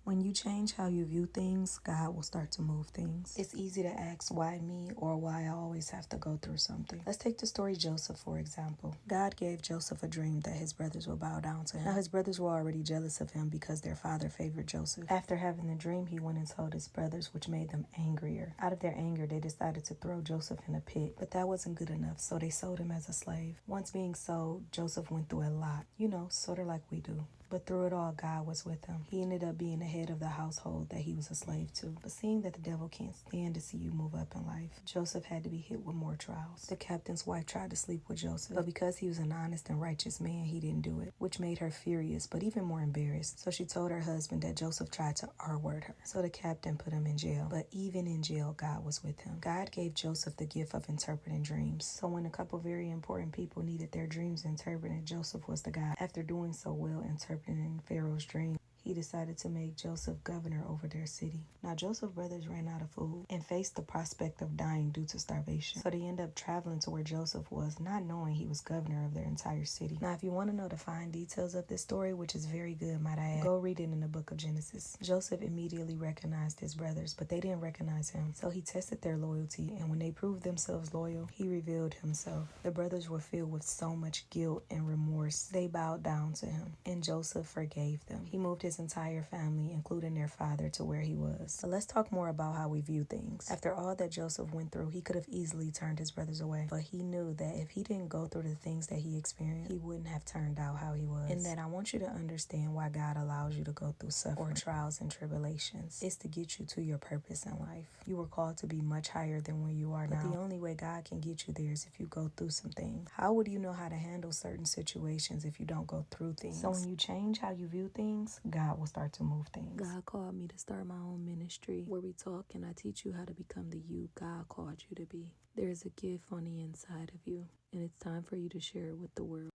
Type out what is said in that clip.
When you change how you view things, God will start to move things. It's easy to ask why me or why I always have to go through something. Let's take the story Joseph, for example. God gave Joseph a dream that his brothers would bow down to him. Now, his brothers were already jealous of him because their father favored Joseph. After having the dream, he went and told his brothers, which made them angrier. Out of their anger, they decided to throw Joseph in a pit, but that wasn't good enough, so they sold him as a slave. Once being sold, Joseph went through a lot, sort of like we do. But through it all, God was with him. He ended up being the head of the household that he was a slave to. But seeing that the devil can't stand to see you move up in life, Joseph had to be hit with more trials. The captain's wife tried to sleep with Joseph, but because he was an honest and righteous man, he didn't do it, which made her furious, but even more embarrassed. So she told her husband that Joseph tried to R-word her. So the captain put him in jail. But even in jail, God was with him. God gave Joseph the gift of interpreting dreams. So when a couple very important people needed their dreams interpreted, Joseph was the guy. After doing so well interpreting Pharaoh's dream, he decided to make Joseph governor over their city. Now, Joseph's brothers ran out of food and faced the prospect of dying due to starvation. So they ended up traveling to where Joseph was, not knowing he was governor of their entire city. Now, if you want to know the fine details of this story, which is very good, might I add, go read it in the book of Genesis. Joseph immediately recognized his brothers, but they didn't recognize him. So he tested their loyalty, and when they proved themselves loyal, he revealed himself. The brothers were filled with so much guilt and remorse, they bowed down to him, and Joseph forgave them. He moved his entire family, including their father, to where he was. But let's talk more about how we view things. After all that Joseph went through, he could have easily turned his brothers away, but he knew that if he didn't go through the things that he experienced, he wouldn't have turned out how he was. And that I want you to understand why God allows you to go through suffering or trials and tribulations. It's to get you to your purpose in life. You were called to be much higher than where you are now. But the only way God can get you there is if you go through some things. How would you know how to handle certain situations if you don't go through things? So when you change how you view things, God will start to move things. God called me to start my own ministry where we talk and I teach you how to become the you God called you to be. There is a gift on the inside of you, and it's time for you to share it with the world.